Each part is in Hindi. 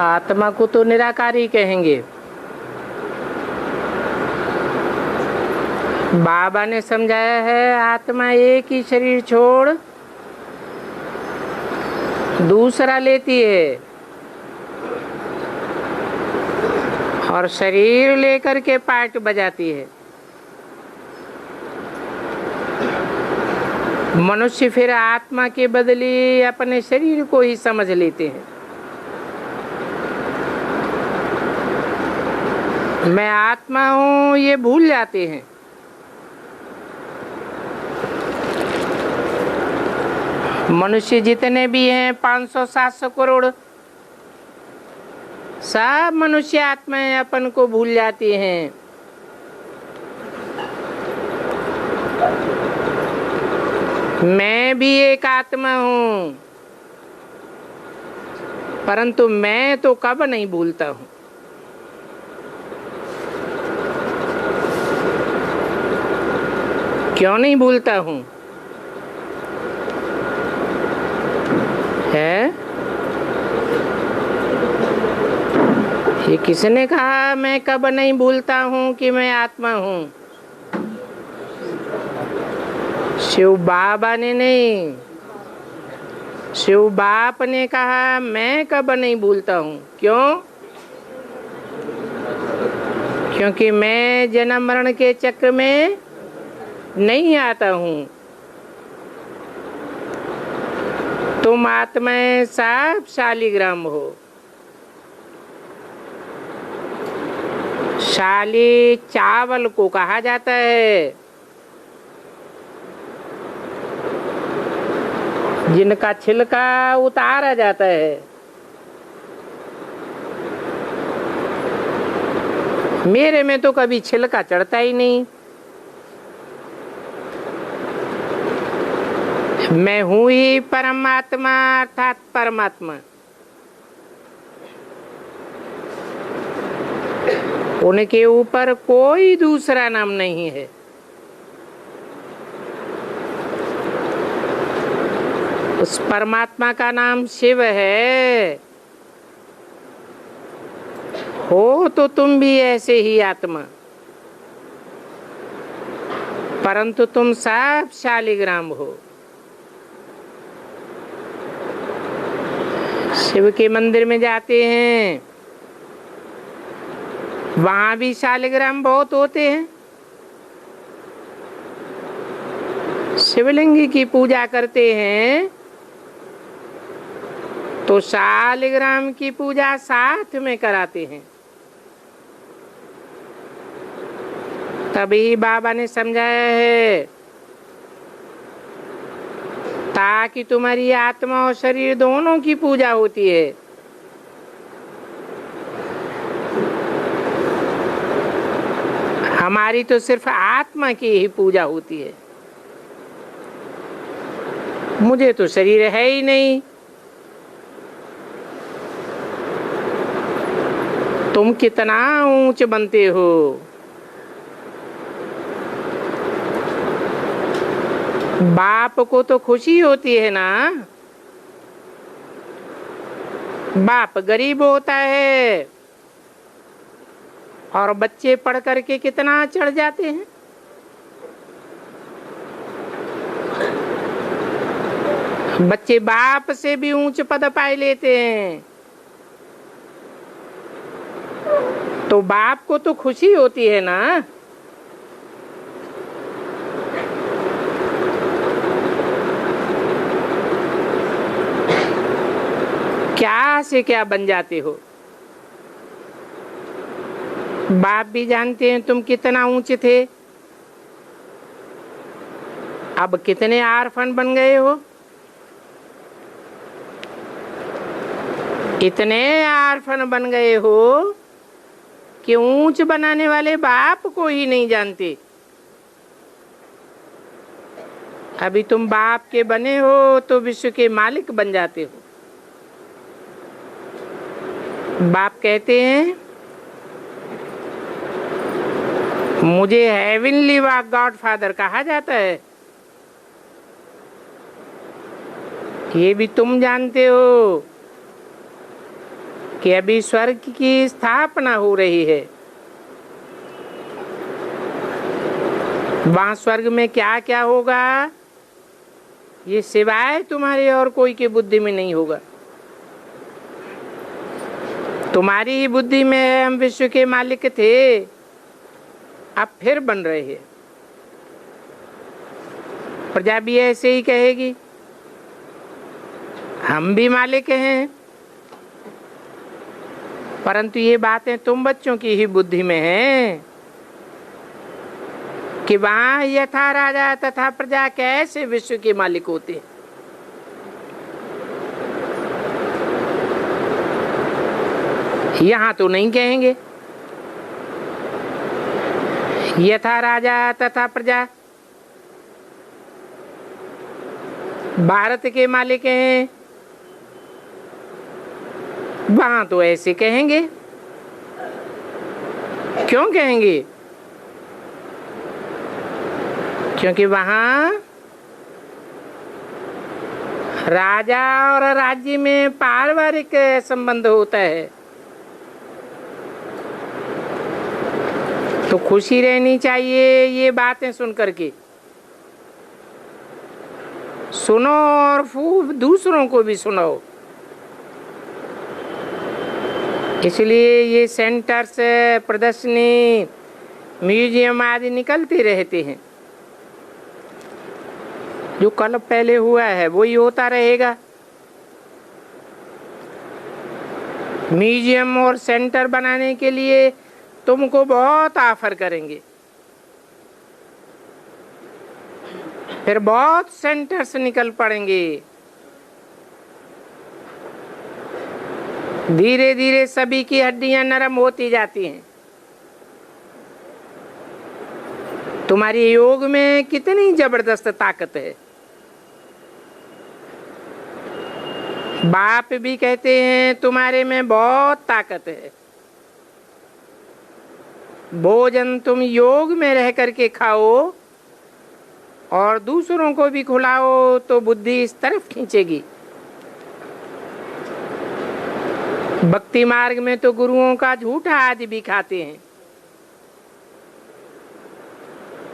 आत्मा को तो निराकारी कहेंगे। बाबा ने समझाया है आत्मा एक ही शरीर छोड़ दूसरा लेती है और शरीर लेकर के पार्ट बजाती है। मनुष्य फिर आत्मा के बदले अपने शरीर को ही समझ लेते हैं। मैं आत्मा हूं ये भूल जाते हैं। मनुष्य जितने भी हैं 500-700 करोड़, सब मनुष्य आत्माएं अपन को भूल जाती हैं। मैं भी एक आत्मा हूं, परंतु मैं तो कब नहीं भूलता हूं। क्यों नहीं भूलता हूं? है ये किसने कहा मैं कब नहीं भूलता हूं कि मैं आत्मा हूं? शिव बाबा ने नहीं, शिव बाप ने कहा मैं कब नहीं भूलता हूं। क्यों? क्योंकि मैं जन्म मरण के चक्र में नहीं आता हूं। तुम आत्माएं सब शालिग्राम हो। शाली चावल को कहा जाता है जिनका छिलका उतारा जाता है। मेरे में तो कभी छिलका चढ़ता ही नहीं। मैं हूं ही परमात्मा अर्थात परमात्मा। उनके ऊपर कोई दूसरा नाम नहीं है। उस परमात्मा का नाम शिव है। हो तो तुम भी ऐसे ही आत्मा, परंतु तुम सब शालिग्राम हो। शिव के मंदिर में जाते हैं, वहां भी शालिग्राम बहुत होते हैं। शिवलिंग की पूजा करते हैं तो शालिग्राम की पूजा साथ में कराते हैं। तभी बाबा ने समझाया है ताकि तुम्हारी आत्मा और शरीर दोनों की पूजा होती है। हमारी तो सिर्फ आत्मा की ही पूजा होती है। मुझे तो शरीर है ही नहीं। तुम कितना ऊंच बनते हो। बाप को तो खुशी होती है ना। बाप गरीब होता है और बच्चे पढ़ करके कितना चढ़ जाते हैं। बच्चे बाप से भी ऊंच पद पाए लेते हैं। तो बाप को तो खुशी होती है ना। क्या से क्या बन जाते हो। बाप भी जानते हैं तुम कितना ऊंचे थे, अब कितने आरफन बन गए हो। इतने आरफन बन गए हो कि ऊंच बनाने वाले बाप को ही नहीं जानते। अभी तुम बाप के बने हो तो विश्व के मालिक बन जाते हो। बाप कहते हैं मुझे हेवनली गॉड फादर कहा जाता है। ये भी तुम जानते हो कि अभी स्वर्ग की स्थापना हो रही है। वहां स्वर्ग में क्या क्या होगा ये सिवाय तुम्हारे और कोई की बुद्धि में नहीं होगा। तुम्हारी ही बुद्धि में हम विश्व के मालिक थे, अब फिर बन रहे हैं। प्रजा भी ऐसे ही कहेगी, हम भी मालिक हैं, परंतु ये बातें तुम बच्चों की ही बुद्धि में हैं कि वहां यथा राजा तथा प्रजा कैसे विश्व के मालिक होते हैं। यहां तो नहीं कहेंगे यथा राजा तथा प्रजा भारत के मालिक हैं, वहां तो ऐसे कहेंगे। क्यों कहेंगे? क्योंकि वहां राजा और राज्य में पारिवारिक संबंध होता है। तो खुशी रहनी चाहिए ये बातें सुन करके। सुनो और खूब दूसरों को भी सुनाओ। इसलिए ये सेंटर्स, प्रदर्शनी, म्यूजियम आदि निकलते रहते हैं। जो कल पहले हुआ है वही होता रहेगा। म्यूजियम और सेंटर बनाने के लिए तुमको बहुत ऑफर करेंगे, फिर बहुत सेंटर्स निकल पड़ेंगे। धीरे धीरे सभी की हड्डियां नरम होती जाती हैं। तुम्हारी योग में कितनी जबरदस्त ताकत है। बाप भी कहते हैं तुम्हारे में बहुत ताकत है। भोजन तुम योग में रह करके खाओ और दूसरों को भी खिलाओ तो बुद्धि इस तरफ खींचेगी। भक्ति मार्ग में तो गुरुओं का झूठा आदि भी खाते हैं।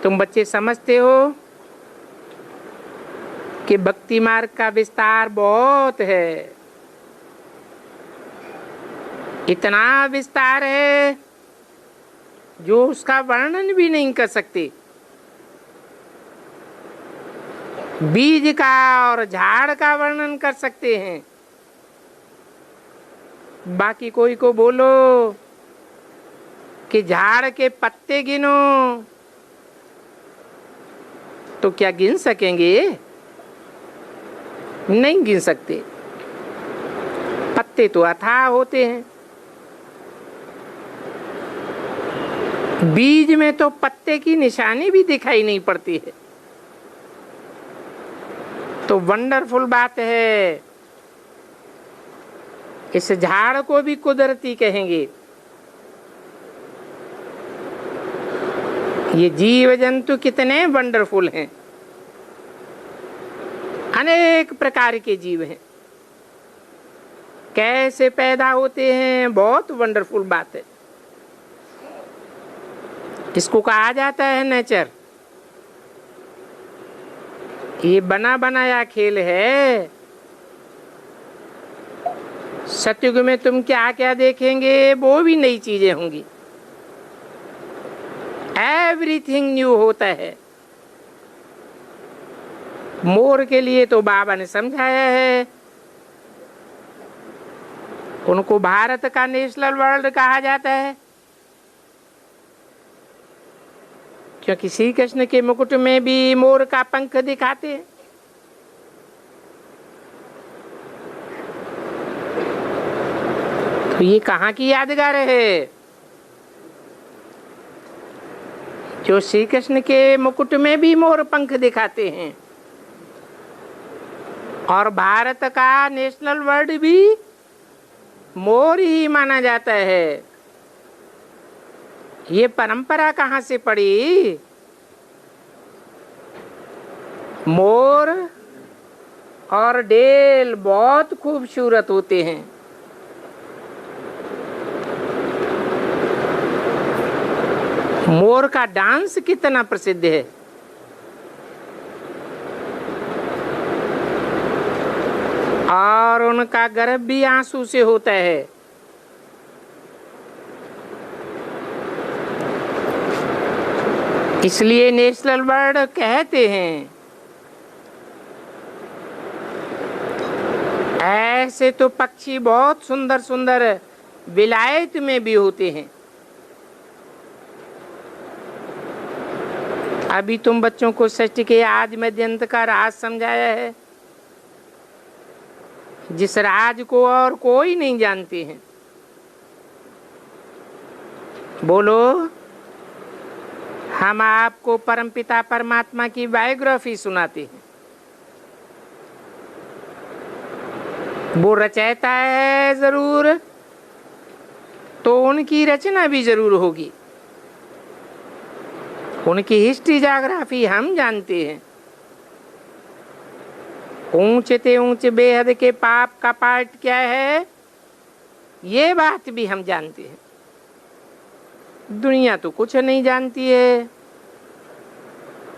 तुम बच्चे समझते हो कि भक्ति मार्ग का विस्तार बहुत है। इतना विस्तार है जो उसका वर्णन भी नहीं कर सकते। बीज का और झाड़ का वर्णन कर सकते हैं, बाकी कोई को बोलो कि झाड़ के पत्ते गिनो तो क्या गिन सकेंगे? नहीं गिन सकते। पत्ते तो अथाह होते हैं। बीज में तो पत्ते की निशानी भी दिखाई नहीं पड़ती है। तो वंडरफुल बात है। इस झाड़ को भी कुदरती कहेंगे। ये जीव जंतु कितने वंडरफुल हैं। अनेक प्रकार के जीव हैं। कैसे पैदा होते हैं, बहुत वंडरफुल बात है। इसको कहा जाता है नेचर। ये बना बनाया खेल है। सतयुग में तुम क्या क्या देखेंगे वो भी नई चीजें होंगी। एवरीथिंग न्यू होता है। मोर के लिए तो बाबा ने समझाया है। उनको भारत का नेशनल बर्ड कहा जाता है, क्योंकि श्री कृष्ण के मुकुट में भी मोर का पंख दिखाते हैं। तो ये कहाँ की यादगार है? जो श्री कृष्ण के मुकुट में भी मोर पंख दिखाते हैं। और भारत का नेशनल बर्ड भी मोर ही माना जाता है। ये परंपरा कहाँ से पड़ी? मोर और डेल बहुत खूबसूरत होते हैं। मोर का डांस कितना प्रसिद्ध है। और उनका गर्भ भी आंसू से होता है। इसलिए नेशनल बर्ड कहते हैं। ऐसे तो पक्षी बहुत सुंदर सुंदर विलायत में भी होते हैं। अभी तुम बच्चों को षष्ठी के आदि मध्य अंत का राज समझाया है, जिस राज को और कोई नहीं जानते हैं। बोलो, हम आपको परमपिता परमात्मा की बायोग्राफी सुनाते हैं। वो रचयिता है जरूर, तो उनकी रचना भी जरूर होगी। उनकी हिस्ट्री जोग्राफी हम जानते हैं। ऊंचे ते ऊंचे बेहद के पाप का पार्ट क्या है, ये बात भी हम जानते हैं। दुनिया तो कुछ नहीं जानती है।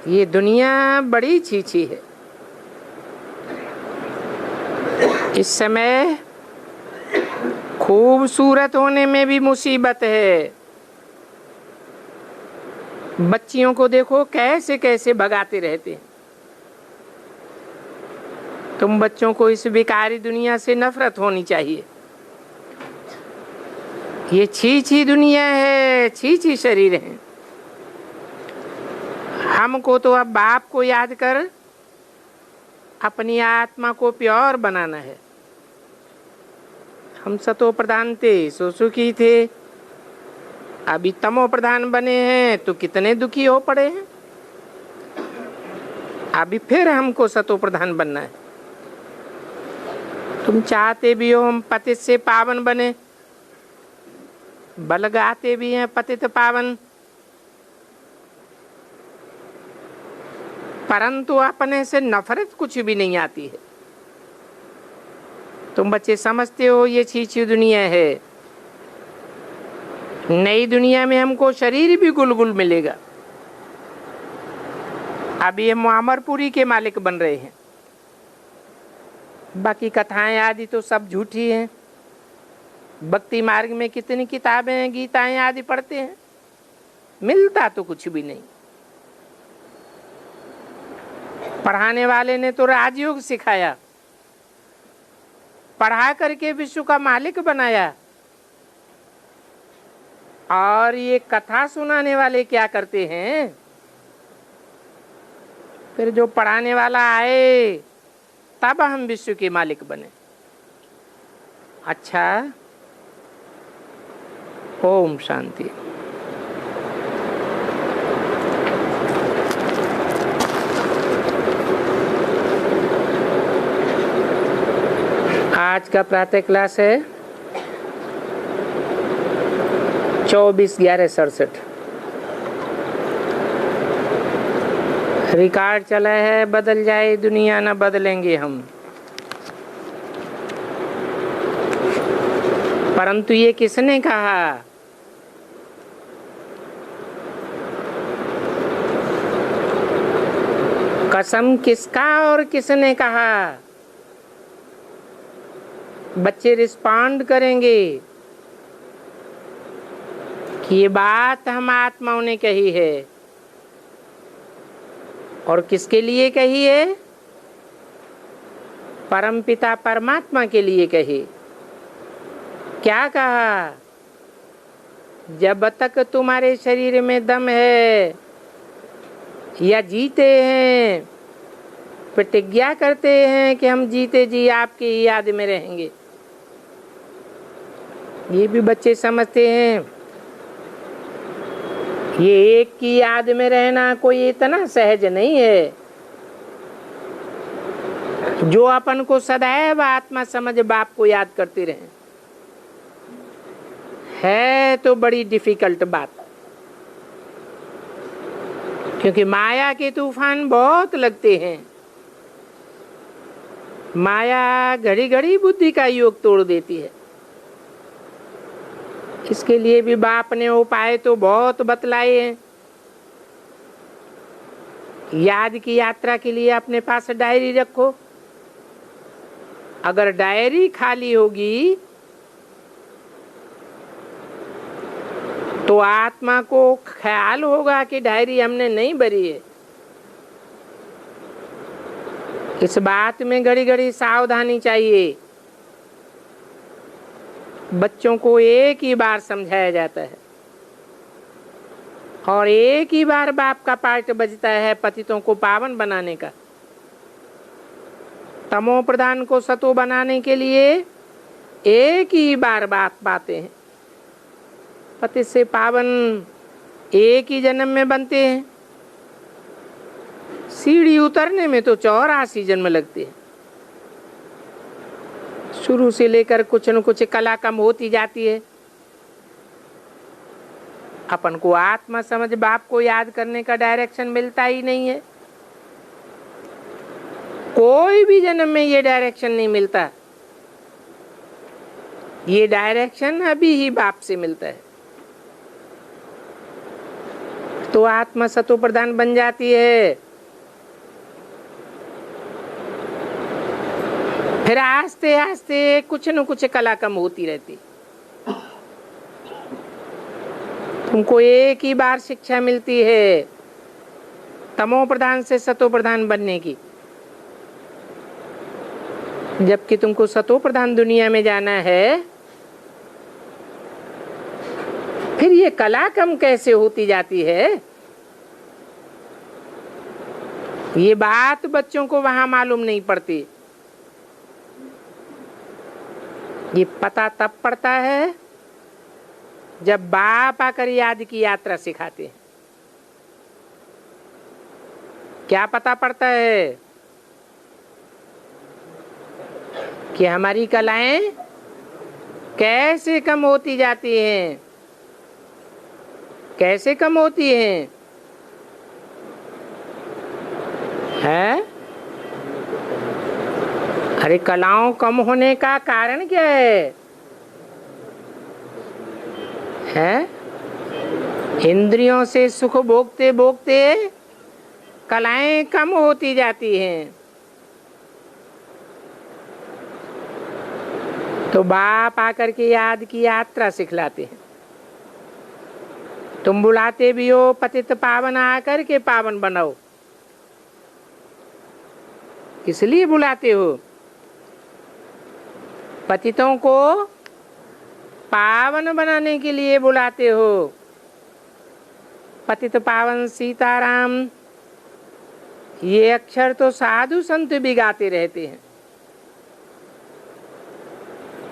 ये दुनिया बड़ी छीछी है। इस समय खूबसूरत होने में भी मुसीबत है। बच्चियों को देखो कैसे कैसे भगाते रहते हैं। तुम बच्चों को इस बेकारी दुनिया से नफरत होनी चाहिए। ये छीछी दुनिया है, छीछी शरीर है। हमको तो अब बाप को याद कर अपनी आत्मा को प्योर बनाना है। हम सतो प्रधान थे, सो सुखी थे। अभी तमो प्रधान बने हैं तो कितने दुखी हो पड़े हैं। अभी फिर हमको सतो प्रधान बनना है। तुम चाहते भी हो हम पतित से पावन बने, बल गाते भी हैं पतित पावन, परंतु अपने से नफरत कुछ भी नहीं आती है। तुम बच्चे समझते हो ये छीछी दुनिया है। नई दुनिया में हमको शरीर भी गुलगुल मिलेगा। अभी हम अमरपुरी के मालिक बन रहे हैं। बाकी कथाएं आदि तो सब झूठी हैं। भक्ति मार्ग में कितनी किताबें हैं, गीताएं आदि पढ़ते हैं, मिलता तो कुछ भी नहीं। पढ़ाने वाले ने तो राजयोग सिखाया, पढ़ा करके विश्व का मालिक बनाया। और ये कथा सुनाने वाले क्या करते हैं, फिर जो पढ़ाने वाला आए तब हम विश्व के मालिक बने। अच्छा, ओम शांति। आज का प्रातः क्लास है 24/11/67। रिकॉर्ड चला है, बदल जाए दुनिया न बदलेंगे हम। परंतु ये किसने कहा? कसम किसका और किसने कहा? बच्चे रिस्पॉन्ड करेंगे कि ये बात हम आत्माओं ने कही है। और किसके लिए कही है? परमपिता परमात्मा के लिए कही। क्या कहा? जब तक तुम्हारे शरीर में दम है या जीते हैं, प्रतिज्ञा करते हैं कि हम जीते जी आपकी याद में रहेंगे। ये भी बच्चे समझते हैं ये एक की याद में रहना कोई इतना सहज नहीं है। जो अपन को सदैव आत्मा समझ बाप को याद करते रहे, है तो बड़ी डिफिकल्ट बात। क्योंकि माया के तूफान बहुत लगते हैं। माया घड़ी घड़ी बुद्धि का योग तोड़ देती है। इसके लिए भी बाप ने उपाय तो बहुत बतलाए हैं। याद की यात्रा के लिए अपने पास डायरी रखो। अगर डायरी खाली होगी तो आत्मा को ख्याल होगा कि डायरी हमने नहीं भरी है। इस बात में घड़ी घड़ी सावधानी चाहिए। बच्चों को एक ही बार समझाया जाता है और एक ही बार बाप का पार्ट बजता है पतितों को पावन बनाने का। तमो प्रधान को सतो बनाने के लिए एक ही बार बात पाते हैं। पति से पावन एक ही जन्म में बनते हैं। सीढ़ी उतरने में तो 84 जन्म लगते हैं। शुरू से लेकर कुछ न कुछ कला कम होती जाती है। अपन को आत्मा समझ बाप को याद करने का डायरेक्शन मिलता ही नहीं है। कोई भी जन्म में ये डायरेक्शन नहीं मिलता। ये डायरेक्शन अभी ही बाप से मिलता है। तो आत्मा सतो प्रधान बन जाती है। फिर आस्ते आस्ते कुछ न कुछ कला कम होती रहती। तुमको एक ही बार शिक्षा मिलती है तमो प्रधान से सतो प्रधान बनने की, जबकि तुमको सतो प्रधान दुनिया में जाना है। फिर ये कला कम कैसे होती जाती है? ये बात बच्चों को वहां मालूम नहीं पड़ती। ये पता तब पड़ता है जब बाप आकर याद की यात्रा सिखाते हैं। क्या पता पड़ता है कि हमारी कलाएं कैसे कम होती जाती हैं, कैसे कम होती हैं? है? अरे कलाओं कम होने का कारण क्या है? इंद्रियों से सुख भोगते भोगते कलाएं कम होती जाती हैं। तो बाप आकर के याद की यात्रा सिखलाते हैं। तुम बुलाते भी हो पतित पावन आकर के पावन बनाओ। इसलिए बुलाते हो पतितों को पावन बनाने के लिए बुलाते हो। पतित पावन सीताराम ये अक्षर तो साधु संत भी गाते रहते हैं,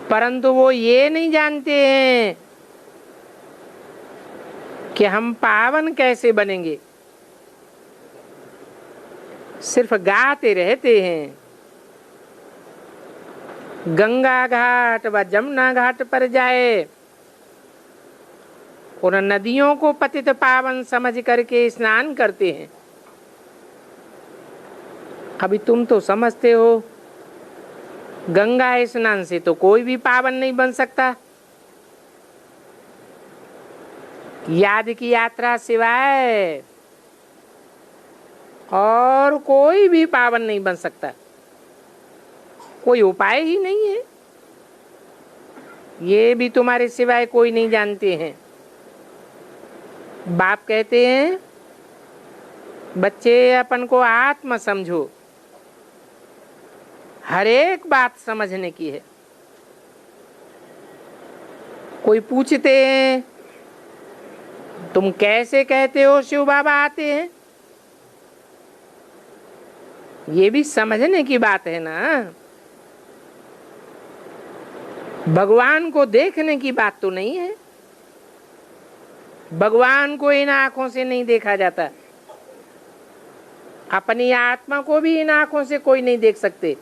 परंतु वो ये नहीं जानते हैं कि हम पावन कैसे बनेंगे। सिर्फ गाते रहते हैं। गंगा घाट व जमुना घाट पर जाए, उन नदियों को पतित पावन समझ करके स्नान करते हैं। अभी तुम तो समझते हो गंगा स्नान से तो कोई भी पावन नहीं बन सकता। याद की यात्रा सिवाय और कोई भी पावन नहीं बन सकता। कोई उपाय ही नहीं है। ये भी तुम्हारे सिवाय कोई नहीं जानते हैं। बाप कहते हैं बच्चे अपन को आत्मा समझो। हर एक बात समझने की है। कोई पूछते हैं तुम कैसे कहते हो शिव बाबा आते हैं? ये भी समझने की बात है ना। भगवान को देखने की बात तो नहीं है। भगवान को इन आंखों से नहीं देखा जाता। अपनी आत्मा को भी इन आंखों से कोई नहीं देख सकते।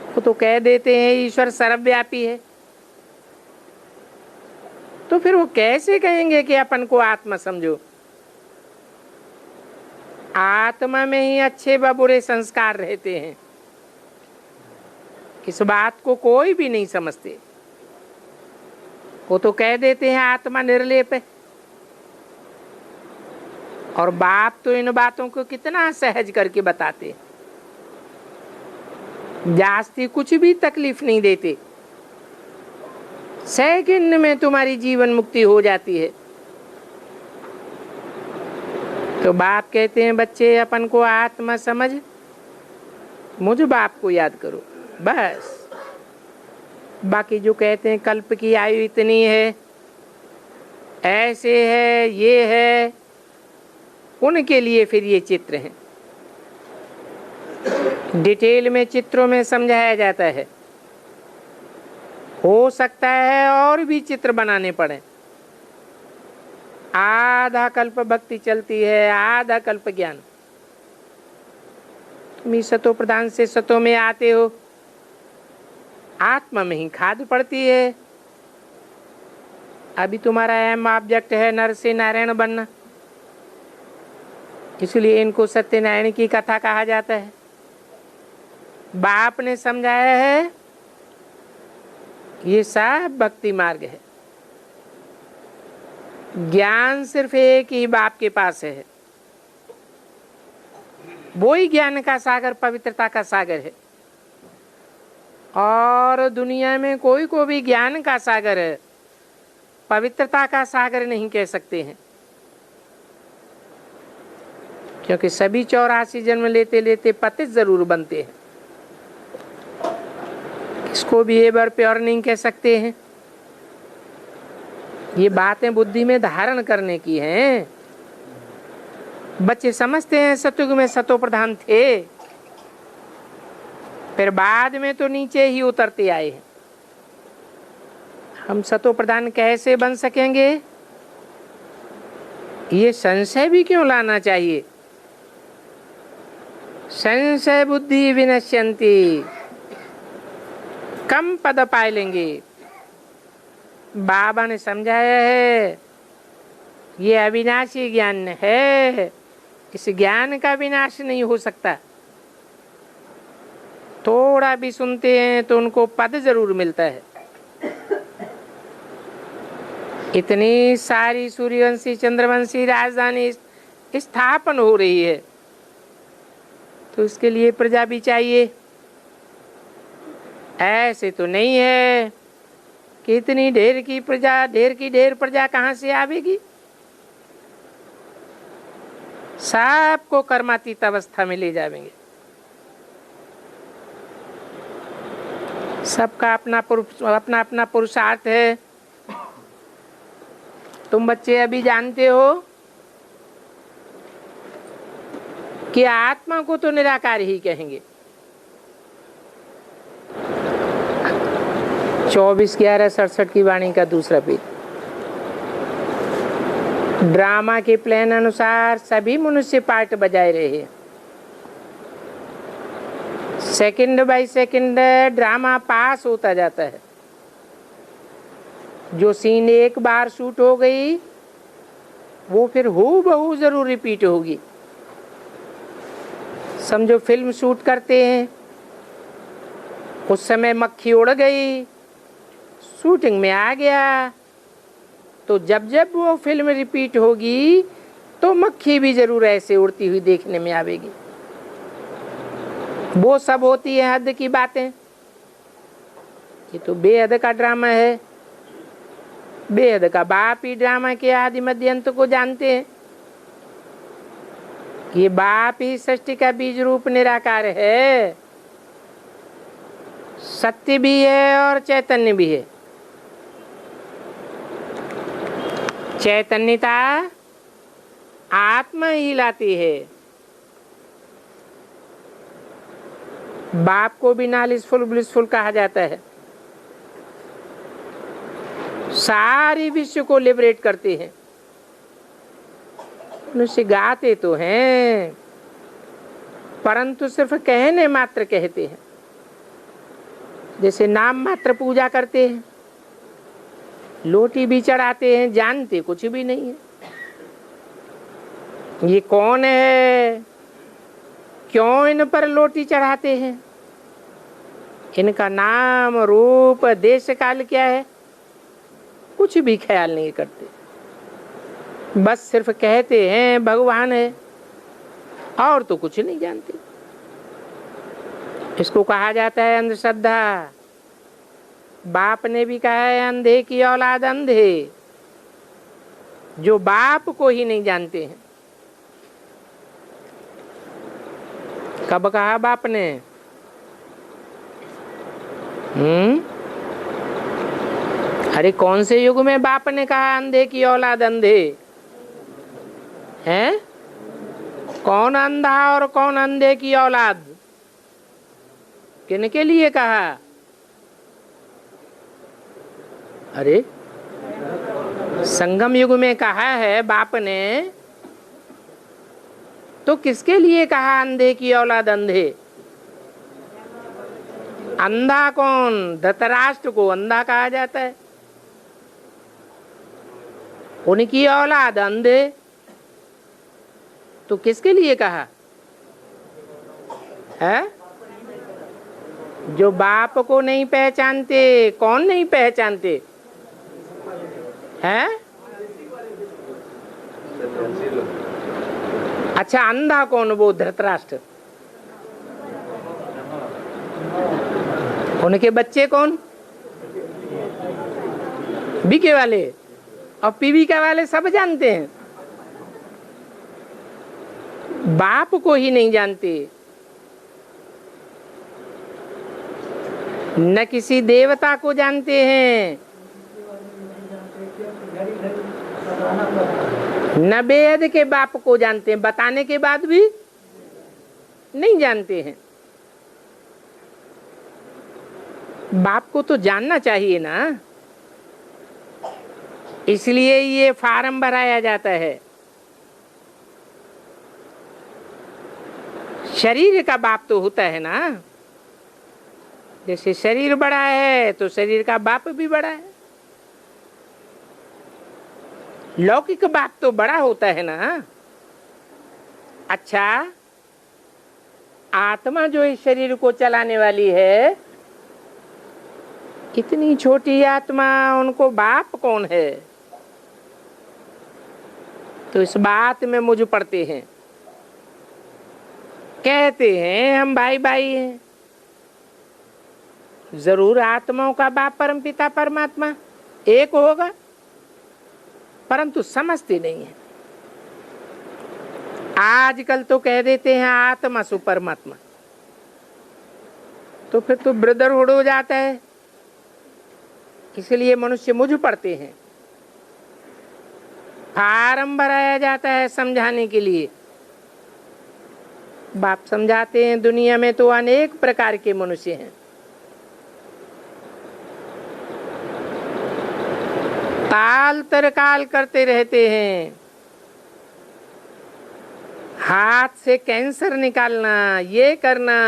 वो तो कह देते हैं ईश्वर सर्वव्यापी है। तो फिर वो कैसे कहेंगे कि अपन को आत्मा समझो? आत्मा में ही अच्छे व बुरे संस्कार रहते हैं। इस बात को कोई भी नहीं समझते। वो तो कह देते हैं आत्मा निर्लेप है, और बाप तो इन बातों को कितना सहज करके बताते हैं, जास्ती कुछ भी तकलीफ नहीं देते, सेकंड में तुम्हारी जीवन मुक्ति हो जाती है। तो बाप कहते हैं बच्चे अपन को आत्मा समझ, मुझ बाप को याद करो बस। बाकी जो कहते हैं कल्प की आयु इतनी है, ऐसे है, ये है, उनके लिए फिर ये चित्र हैं, डिटेल में चित्रों में समझाया जाता है। हो सकता है और भी चित्र बनाने पड़े, आधा कल्प भक्ति चलती है, आधा कल्प ज्ञान। तुम सतो प्रधान से सतो में आते हो, आत्मा में ही खाद पड़ती है। अभी तुम्हारा एम ऑब्जेक्ट है नर से नारायण बनना, इसलिए इनको सत्यनारायण की कथा कहा जाता है। बाप ने समझाया है ये सब भक्ति मार्ग है, ज्ञान सिर्फ एक ही बाप के पास है, वो ही ज्ञान का सागर, पवित्रता का सागर है। और दुनिया में कोई को भी ज्ञान का सागर है, पवित्रता का सागर नहीं कह सकते हैं, क्योंकि सभी 84 जन्म लेते लेते पतित जरूर बनते हैं, इसको भी एवर प्योर नहीं कह सकते हैं। ये बातें बुद्धि में धारण करने की हैं। बच्चे समझते हैं सतयुग में सतो प्रधान थे, फिर बाद में तो नीचे ही उतरते आए हैं। हम सतो प्रधान कैसे बन सकेंगे, ये संशय भी क्यों लाना चाहिए। संशय बुद्धि विनश्यन्ति, कम पद पाए लेंगे। बाबा ने समझाया है ये अविनाशी ज्ञान है, इस ज्ञान का विनाश नहीं हो सकता। थोड़ा भी सुनते हैं तो उनको पद जरूर मिलता है। इतनी सारी सूर्यवंशी चंद्रवंशी राजधानी स्थापन हो रही है, तो इसके लिए प्रजा भी चाहिए। ऐसे तो नहीं है कि इतनी ढेर की प्रजा, ढेर की ढेर प्रजा कहाँ से आवेगी। सबको कर्मातीत अवस्था में ले जाएंगे। सबका अपना अपना पुरुषार्थ है। तुम बच्चे अभी जानते हो कि आत्मा को तो निराकार ही कहेंगे। 24/11/67 की वाणी का दूसरा पेज। ड्रामा के प्लान अनुसार सभी मनुष्य पार्ट बजाए रहे हैं। सेकंड बाय सेकंड ड्रामा पास होता जाता है। जो सीन एक बार शूट हो गई वो फिर हूबहू जरूर रिपीट होगी। समझो फिल्म शूट करते हैं, उस समय मक्खी उड़ गई, शूटिंग में आ गया, तो जब जब वो फिल्म रिपीट होगी तो मक्खी भी जरूर ऐसे उड़ती हुई देखने में आवेगी। वो सब होती है हद की बातें। ये तो बेहद का ड्रामा है। बेहद का बाप ही ड्रामा के आदि मध्य अंत को जानते हैं। ये बाप ही सृष्टि का बीज रूप निराकार है, सत्य भी है और चैतन्य भी है। चैतन्यता आत्मा ही लाती है। बाप को भी नॉलेजफुल ब्लिसफुल कहा जाता है। सारी विश्व को लिबरेट करते हैं। मनुष्य गाते तो हैं परंतु सिर्फ कहने मात्र कहते हैं। जैसे नाम मात्र पूजा करते हैं, लोटी भी चढ़ाते हैं, जानते कुछ भी नहीं है। ये कौन है, क्यों इन पर लोटी चढ़ाते हैं, इनका नाम रूप देश काल क्या है, कुछ भी ख्याल नहीं करते, बस सिर्फ कहते हैं भगवान है और तो कुछ नहीं जानते। इसको कहा जाता है अंधश्रद्धा। बाप ने भी कहा है अंधे की औलाद अंधे, जो बाप को ही नहीं जानते हैं। कब कहा बाप ने? अरे कौन से युग में बाप ने कहा अंधे की औलाद अंधे? हैं? कौन अंधा और कौन अंधे की औलाद? किनके लिए कहा? अरे संगम युग में कहा है बाप ने, तो किसके लिए कहा अंधे की औलाद अंधे? अंधा कौन? धृतराष्ट्र को अंधा कहा जाता है, उनकी औलाद अंधे। तो किसके लिए कहा है? जो बाप को नहीं पहचानते। कौन नहीं पहचानते हैं? अच्छा, अंधा कौन? वो धृतराष्ट्र। उनके बच्चे कौन? बीके वाले और पीवीका वाले सब जानते हैं, बाप को ही नहीं जानते। न किसी देवता को जानते हैं, न वेद के बाप को जानते हैं, बताने के बाद भी नहीं जानते हैं। बाप को तो जानना चाहिए ना, इसलिए ये फार्म भराया जाता है। शरीर का बाप तो होता है ना, जैसे शरीर बड़ा है तो शरीर का बाप भी बड़ा है। लौकिक बाप तो बड़ा होता है ना। अच्छा, आत्मा जो इस शरीर को चलाने वाली है, इतनी छोटी आत्मा, उनको बाप कौन है? तो इस बात में मुझ पड़ते हैं, कहते हैं हम भाई भाई हैं। जरूर आत्माओं का बाप परमपिता परमात्मा एक होगा, परंतु समझते नहीं है। आजकल तो कह देते हैं आत्मा सु परमात्मा, तो फिर तो ब्रदरहुड हो जाता है। इसलिए मनुष्य मुझ पड़ते हैं, फार्म भराया जाता है समझाने के लिए। बाप समझाते हैं दुनिया में तो अनेक प्रकार के मनुष्य हैं। ताल तरकाल करते रहते हैं, हाथ से कैंसर निकालना, ये करना।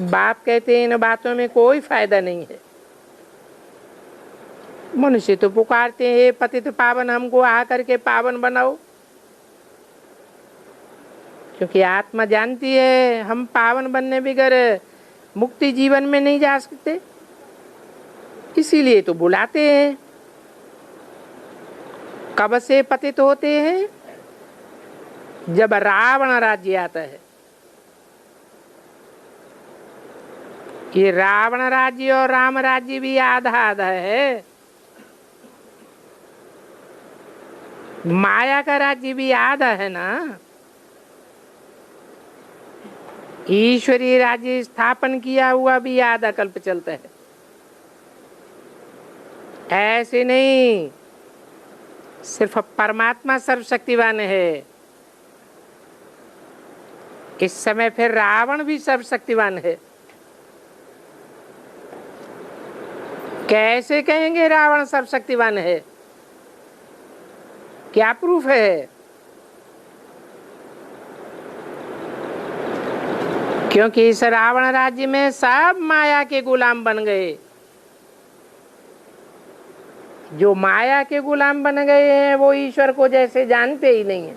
बाप कहते हैं इन बातों में कोई फायदा नहीं है। मनुष्य तो पुकारते हैं पतित पावन, हमको आ करके पावन बनाओ, क्योंकि आत्मा जानती है हम पावन बनने बगैर मुक्ति जीवन में नहीं जा सकते, इसीलिए तो बुलाते हैं। कब से पतित होते हैं? जब रावण राज्य आता है। ये रावण राज्य और राम राज्य भी आधा आधा है, माया का राज्य भी आधा है ना। ईश्वरीय राज्य स्थापन किया हुआ भी आधा कल्प चलता है। ऐसे नहीं, सिर्फ परमात्मा सर्वशक्तिवान है। इस समय फिर रावण भी सर्वशक्तिवान है। कैसे कहेंगे रावण सर्वशक्तिवान है? क्या प्रूफ है? क्योंकि इस रावण राज्य में सब माया के गुलाम बन गए। जो माया के गुलाम बन गए हैं वो ईश्वर को जैसे जानते ही नहीं है।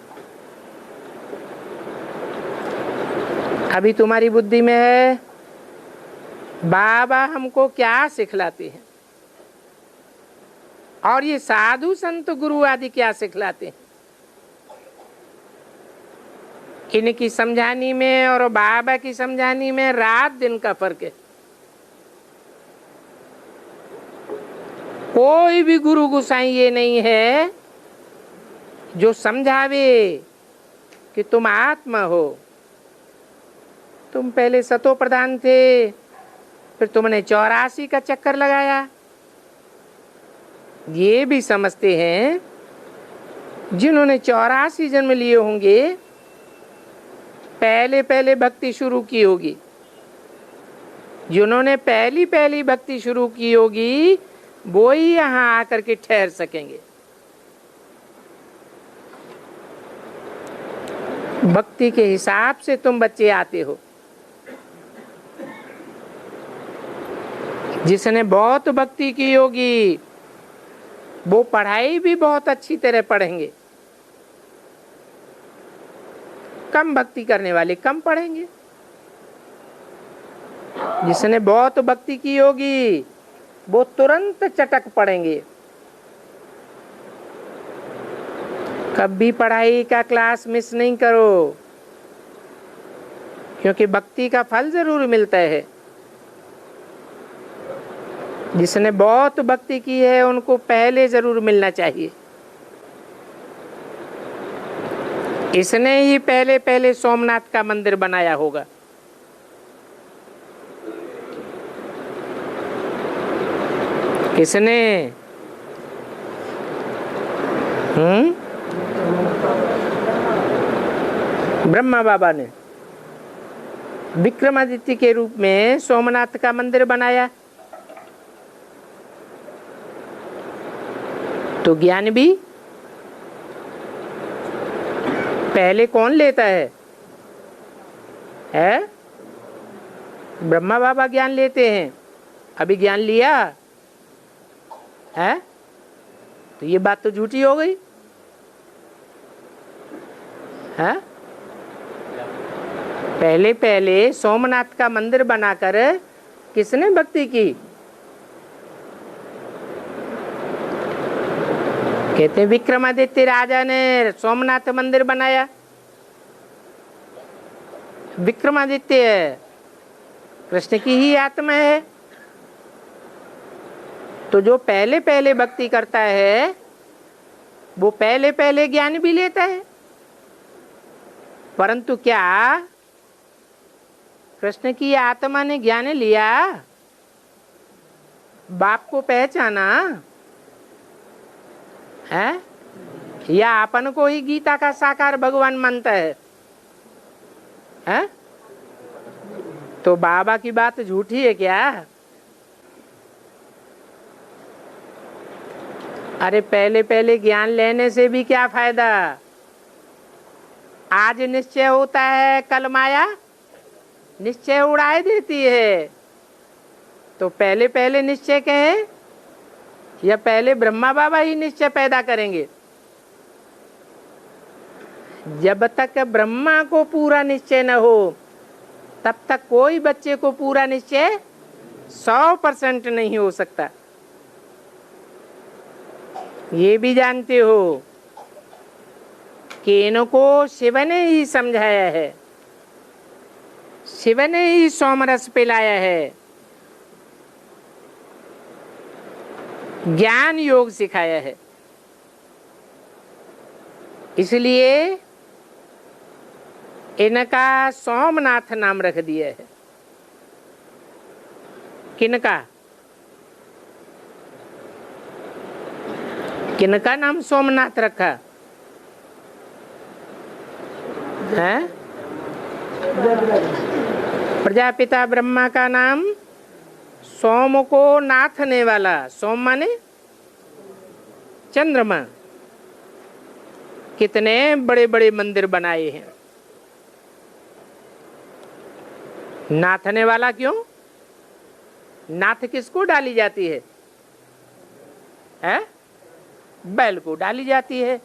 अभी तुम्हारी बुद्धि में है बाबा हमको क्या सिखलाते हैं, और ये साधु संत गुरु आदि क्या सिखलाते हैं? इनकी समझानी में और बाबा की समझानी में रात दिन का फर्क है। कोई भी गुरु गोसाई ये नहीं है जो समझावे कि तुम आत्मा हो। तुम पहले सतो प्रधान थे, फिर तुमने 84 का चक्कर लगाया। ये भी समझते हैं जिन्होंने 84 जन्म लिए होंगे, पहले पहले भक्ति शुरू की होगी। जिन्होंने पहली पहली भक्ति शुरू की होगी वो ही यहां आकर के ठहर सकेंगे। भक्ति के हिसाब से तुम बच्चे आते हो। जिसने बहुत भक्ति की होगी वो पढ़ाई भी बहुत अच्छी तरह पढ़ेंगे। कम भक्ति करने वाले कम पढ़ेंगे। जिसने बहुत भक्ति की होगी वो तुरंत चटक पढ़ेंगे। कभी पढ़ाई का क्लास मिस नहीं करो, क्योंकि भक्ति का फल जरूर मिलता है। जिसने बहुत भक्ति की है उनको पहले जरूर मिलना चाहिए। इसने ही पहले पहले सोमनाथ का मंदिर बनाया होगा। किसने? ब्रह्मा बाबा ने विक्रमादित्य के रूप में सोमनाथ का मंदिर बनाया। तो ज्ञान भी पहले कौन लेता है? ब्रह्मा बाबा ज्ञान लेते हैं। अभी ज्ञान लिया है तो ये बात तो झूठी हो गई है। पहले पहले सोमनाथ का मंदिर बनाकर किसने भक्ति की? कहते हैं विक्रमादित्य राजा ने सोमनाथ मंदिर बनाया। विक्रमादित्य कृष्ण की ही आत्मा है। तो जो पहले पहले भक्ति करता है वो पहले पहले ज्ञान भी लेता है। परंतु क्या कृष्ण की आत्मा ने ज्ञान लिया? बाप को पहचाना है या अपन को ही गीता का साकार भगवान मानता है? तो बाबा की बात झूठी है क्या? अरे पहले पहले ज्ञान लेने से भी क्या फायदा? आज निश्चय होता है, कल माया निश्चय उड़ाए देती है। तो पहले पहले निश्चय कहें या पहले ब्रह्मा बाबा ही निश्चय पैदा करेंगे? जब तक ब्रह्मा को पूरा निश्चय न हो तब तक कोई बच्चे को पूरा निश्चय 100% नहीं हो सकता। ये भी जानते हो कि इनको शिव ने ही समझाया है, शिव ने ही सोमरस पिलाया है, ज्ञान योग सिखाया है। इसलिए इनका सोमनाथ नाम रख दिया है। किनका? किनका नाम सोमनाथ रखा है? प्रजापिता ब्रह्मा का नाम सोम को नाथने वाला। सोम माने चंद्रमा। कितने बड़े बड़े मंदिर बनाए हैं। नाथने वाला क्यों? नाथ किसको डाली जाती है? बैल को डाली जाती है।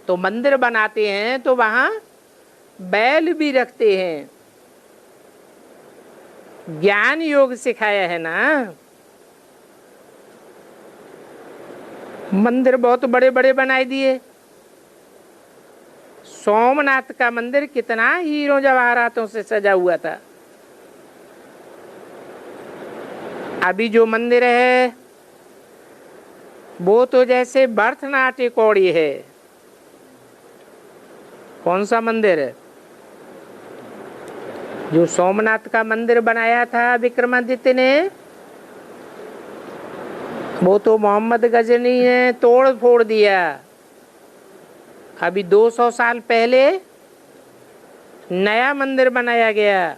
तो मंदिर बनाते हैं तो वहां बैल भी रखते हैं। ज्ञान योग सिखाया है ना। मंदिर बहुत बड़े बड़े बनाए दिए। सोमनाथ का मंदिर कितना हीरो जवाहरातों से सजा हुआ था। अभी जो मंदिर है वो तो जैसे भरतनाट्य कौड़ी है। कौन सा मंदिर है? जो सोमनाथ का मंदिर बनाया था विक्रमादित्य ने, वो तो मोहम्मद गजनी ने तोड़ फोड़ दिया। अभी 200 साल पहले नया मंदिर बनाया गया,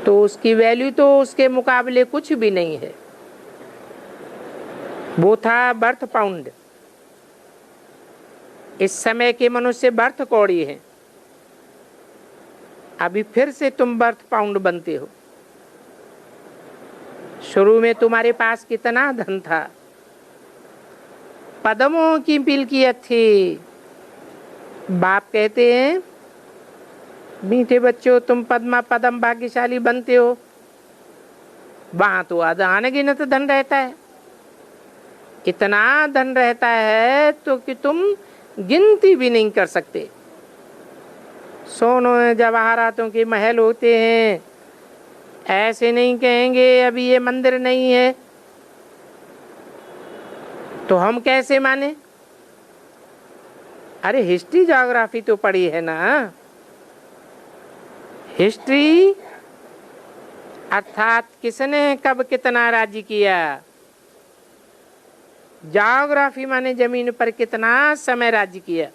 तो उसकी वैल्यू तो उसके मुकाबले कुछ भी नहीं है। वो था बर्थ पाउंड। इस समय के मनुष्य बर्थ कौड़ी हैं। अभी फिर से तुम बर्थ पाउंड बनते हो। शुरू में तुम्हारे पास कितना धन था, पद्मों की मिल्कियत थी। बाप कहते हैं मीठे बच्चों तुम पद्मा पद्म भाग्यशाली बनते हो। वहां तो अनगिनत धन रहता है। इतना धन रहता है तो कि तुम गिनती भी नहीं कर सकते। सोने जवाहरातों के महल होते हैं। ऐसे नहीं कहेंगे अभी ये मंदिर नहीं है तो हम कैसे माने? अरे हिस्ट्री ज्योग्राफी तो पढ़ी है ना। हिस्ट्री अर्थात किसने कब कितना राज्य किया। ज्योग्राफी माने जमीन पर कितना समय राज्य किया।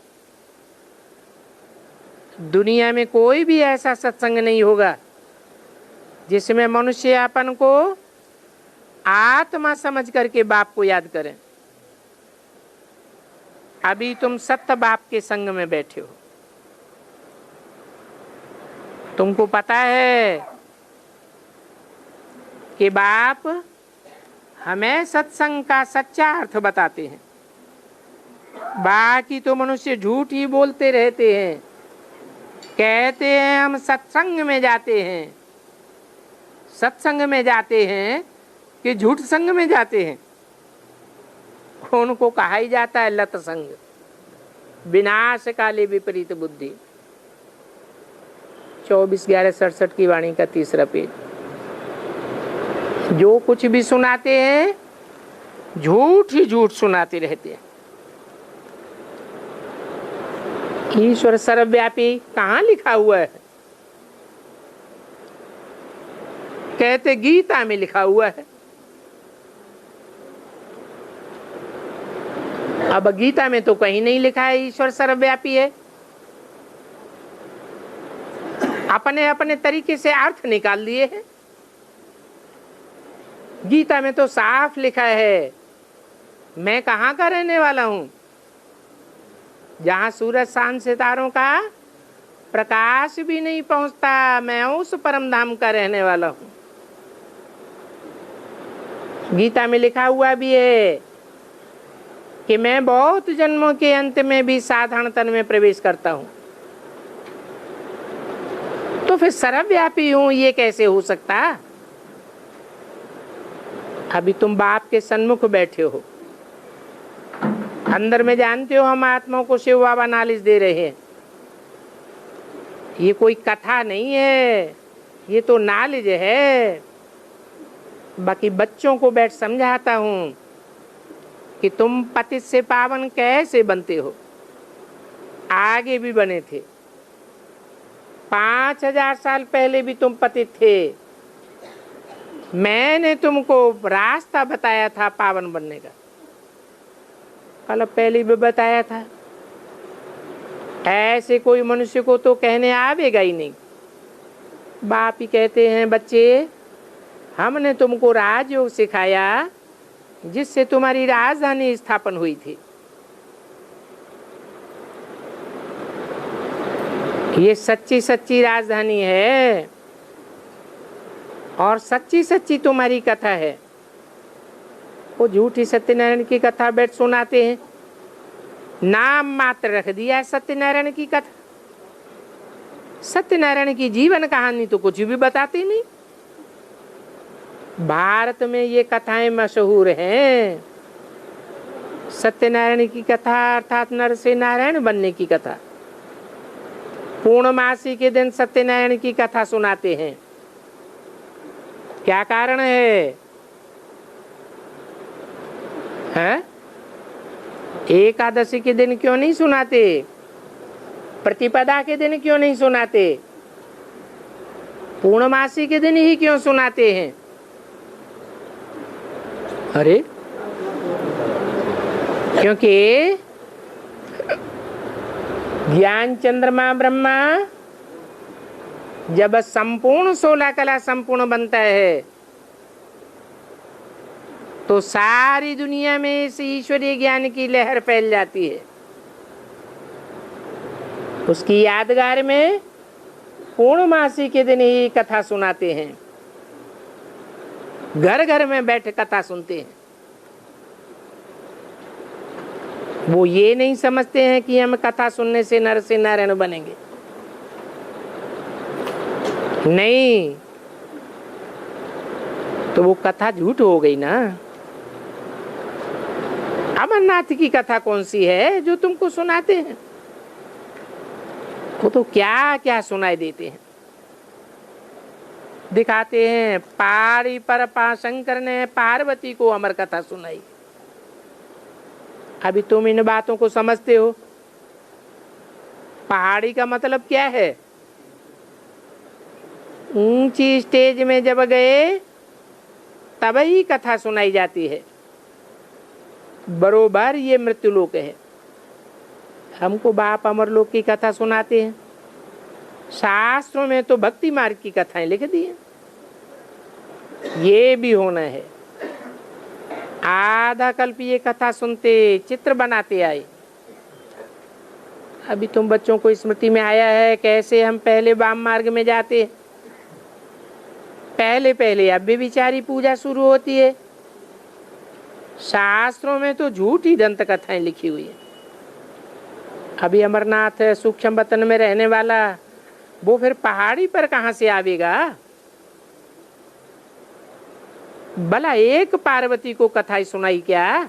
दुनिया में कोई भी ऐसा सत्संग नहीं होगा जिसमें मनुष्य अपन को आत्मा समझ करके बाप को याद करें। अभी तुम सत्य बाप के संग में बैठे हो। तुमको पता है कि बाप हमें सत्संग का सच्चा अर्थ बताते हैं। बाकी तो मनुष्य झूठ ही बोलते रहते हैं। कहते हैं हम सत्संग में जाते हैं, सत्संग में जाते हैं कि झूठ संग में जाते हैं। उनको कहा ही जाता है लत संग, विनाश काले विपरीत बुद्धि। 24/11/67 की वाणी का 3रा पेज। जो कुछ भी सुनाते हैं झूठ ही झूठ सुनाते रहते हैं। ईश्वर सर्वव्यापी कहाँ लिखा हुआ है? कहते गीता में लिखा हुआ है। अब गीता में तो कहीं नहीं लिखा है ईश्वर सर्वव्यापी है। अपने अपने तरीके से अर्थ निकाल दिए हैं। गीता में तो साफ लिखा है मैं कहाँ का रहने वाला हूं। जहां सूरज चांद सितारों का प्रकाश भी नहीं पहुंचता, मैं उस परम धाम का रहने वाला हूं। गीता में लिखा हुआ भी है कि मैं बहुत जन्मों के अंत में भी साधारण तन में प्रवेश करता हूं। तो फिर सर्वव्यापी हूं ये कैसे हो सकता? अभी तुम बाप के सन्मुख बैठे हो। अंदर में जानते हो हम आत्माओं को शिव बाबा नॉलेज दे रहे हैं। ये कोई कथा नहीं है, ये तो नॉलेज है। बाकी बच्चों को बैठ समझाता हूं कि तुम पतित से पावन कैसे बनते हो। आगे भी बने थे, 5000 साल पहले भी तुम पतित थे। मैंने तुमको रास्ता बताया था पावन बनने का। कल पहले भी बताया था। ऐसे कोई मनुष्य को तो कहने आवेगा ही नहीं। बाप ही कहते हैं बच्चे हमने तुमको राजयोग सिखाया जिससे तुम्हारी राजधानी स्थापन हुई थी। ये सच्ची सच्ची राजधानी है और सच्ची सच्ची तुम्हारी कथा है। वो झूठी सत्यनारायण की कथा बैठ सुनाते हैं। नाम मात्र रख दिया है सत्यनारायण की कथा। सत्यनारायण की जीवन कहानी तो कुछ भी बताते नहीं। भारत में ये कथाएं मशहूर हैं। सत्यनारायण की कथा अर्थात नर से नारायण बनने की कथा। पूर्णमासी के दिन सत्यनारायण की कथा सुनाते हैं। क्या कारण है? हैं? एकादशी के दिन क्यों नहीं सुनाते? प्रतिपदा के दिन क्यों नहीं सुनाते? पूर्णमासी के दिन ही क्यों सुनाते हैं? अरे क्योंकि ज्ञान चंद्रमा ब्रह्मा जब संपूर्ण 16 कला संपूर्ण बनता है तो सारी दुनिया में इस ईश्वरीय ज्ञान की लहर फैल जाती है। उसकी यादगार में पूर्णमासी के दिन ही कथा सुनाते हैं। घर घर में बैठ कथा सुनते हैं। वो ये नहीं समझते हैं कि हम कथा सुनने से नर से नारायण बनेंगे। नहीं, तो वो कथा झूठ हो गई ना। अमरनाथ की कथा कौन सी है जो तुमको सुनाते हैं? वो तो क्या क्या सुनाई देते हैं। दिखाते हैं पहाड़ी पर शंकर ने पार्वती को अमर कथा सुनाई। अभी तुम इन बातों को समझते हो? पहाड़ी का मतलब क्या है? ऊंची स्टेज में जब गए तब ही कथा सुनाई जाती है। बरोबर ये मृत्युलोक है। हमको बाप अमरलोक की कथा सुनाते हैं। शास्त्रों में तो भक्ति मार्ग की कथाएं लिख दी है। ये भी होना है। आधा कल्प ये कथा सुनते चित्र बनाते आए। अभी तुम बच्चों को स्मृति में आया है कैसे हम पहले वाम मार्ग में जाते। पहले अब भी विचारी पूजा शुरू होती है। शास्त्रों में तो झूठी दंत कथाएं लिखी हुई है। अभी अमरनाथ सूक्ष्म वतन में रहने वाला वो फिर पहाड़ी पर कहां से आवेगा? भला एक पार्वती को कथा सुनाई क्या?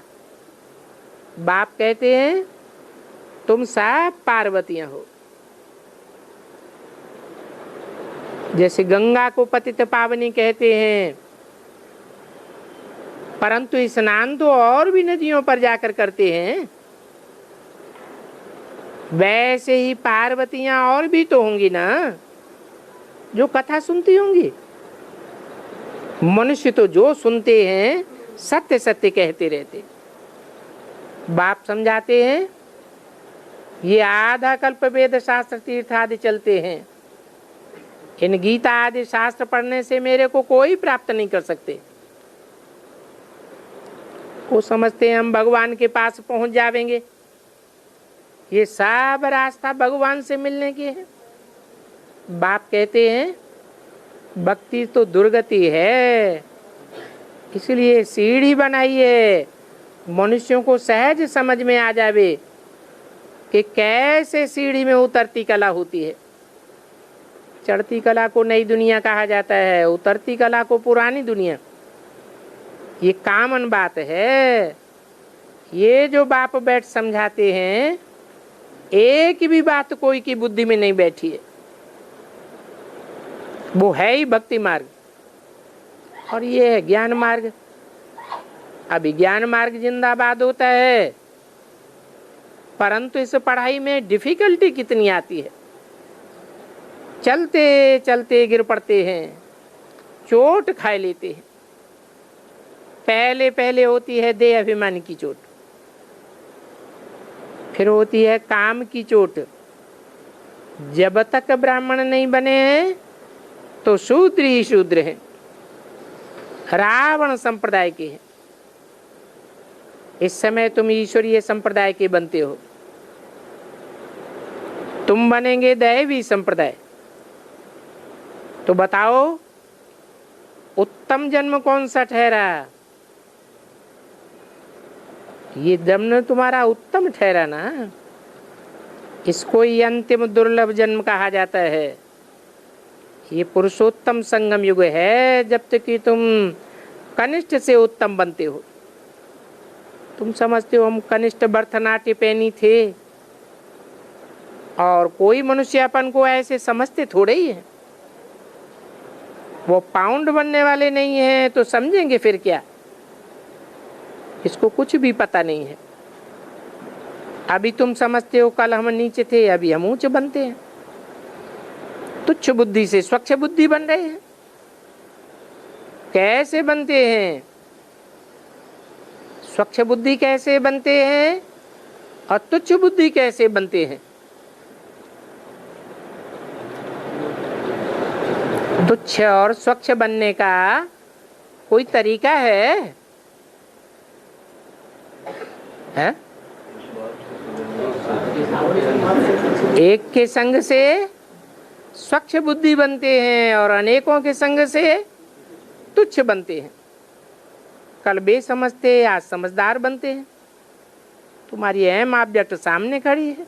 बाप कहते हैं तुम सब पार्वतियां हो। जैसे गंगा को पतित पावनी कहते हैं, परंतु स्नान तो और भी नदियों पर जाकर करते हैं। वैसे ही पार्वतियां और भी तो होंगी ना जो कथा सुनती होंगी। मनुष्य तो जो सुनते हैं सत्य सत्य कहते रहते। बाप समझाते हैं ये आधा कल्प वेद शास्त्र तीर्थ आदि चलते हैं। इन गीता आदि शास्त्र पढ़ने से मेरे को कोई प्राप्त नहीं कर सकते। वो समझते हैं हम भगवान के पास पहुंच जाएंगे। ये सब रास्ता भगवान से मिलने की है। बाप कहते हैं भक्ति तो दुर्गति है, इसलिए सीढ़ी बनाई है। मनुष्यों को सहज समझ में आ जावे कि कैसे सीढ़ी में उतरती कला होती है। चढ़ती कला को नई दुनिया कहा जाता है, उतरती कला को पुरानी दुनिया। ये कॉमन बात है। ये जो बाप बैठ समझाते हैं एक भी बात कोई की बुद्धि में नहीं बैठी है। वो है ही भक्ति मार्ग और ये है ज्ञान मार्ग। अभी ज्ञान मार्ग जिंदाबाद होता है, परंतु इस पढ़ाई में डिफिकल्टी कितनी आती है। चलते चलते गिर पड़ते हैं, चोट खा लेते हैं। पहले होती है देह अभिमान की चोट, फिर होती है काम की चोट। जब तक ब्राह्मण नहीं बने हैं तो शूद्र ही शूद्र हैं, रावण संप्रदाय के हैं। इस समय तुम ईश्वरीय संप्रदाय के बनते हो। तुम बनेंगे दैवी संप्रदाय। तो बताओ उत्तम जन्म कौन सा ठहरा? ये जन्म तुम्हारा उत्तम ठहरा ना। इसको ही अंतिम दुर्लभ जन्म कहा जाता है। ये पुरुषोत्तम संगम युग है। जब तक कि तुम कनिष्ठ से उत्तम बनते हो। तुम समझते हो हम कनिष्ठ भरतनाट्य पैनी थे, और कोई मनुष्य अपन को ऐसे समझते थोड़े ही है। वो पाउंड बनने वाले नहीं है तो समझेंगे फिर क्या? इसको कुछ भी पता नहीं है। अभी तुम समझते हो कल हम नीचे थे, अभी हम ऊंचे बनते हैं। तुच्छ बुद्धि से स्वच्छ बुद्धि बन रहे हैं। कैसे बनते हैं? स्वच्छ बुद्धि कैसे बनते हैं और तुच्छ बुद्धि कैसे बनते हैं? तुच्छ और स्वच्छ बनने का कोई तरीका है? है? एक के संग से स्वच्छ बुद्धि बनते हैं और अनेकों के संग से तुच्छ बनते हैं। कल बेसमझ थे, आज समझदार बनते हैं। तुम्हारी अहम ऑब्जेक्ट सामने खड़ी है।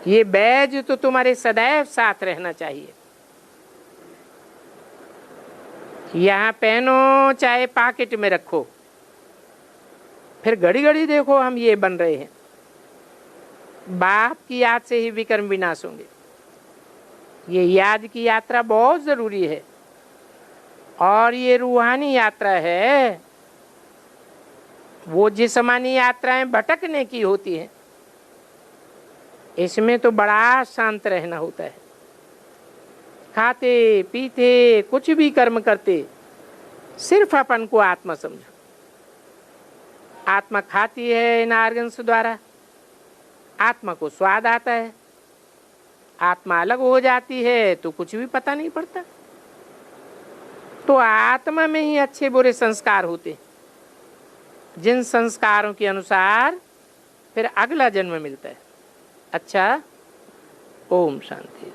ये बैज तो तुम्हारे सदैव साथ रहना चाहिए। यहाँ पहनो चाहे पॉकेट में रखो, फिर घड़ी घड़ी देखो हम ये बन रहे हैं। बाप की याद से ही विकर्म विनाश होंगे। ये याद की यात्रा बहुत जरूरी है, और ये रूहानी यात्रा है। वो जिस्मानी यात्राएं भटकने की होती हैं। इसमें तो बड़ा शांत रहना होता है। खाते पीते कुछ भी कर्म करते, सिर्फ अपन को आत्मा समझो। आत्मा खाती है इन ऑर्गन्स द्वारा, आत्मा को स्वाद आता है। आत्मा अलग हो जाती है तो कुछ भी पता नहीं पड़ता। तो आत्मा में ही अच्छे बुरे संस्कार होते, जिन संस्कारों के अनुसार फिर अगला जन्म मिलता है। अच्छा, ओम शांति।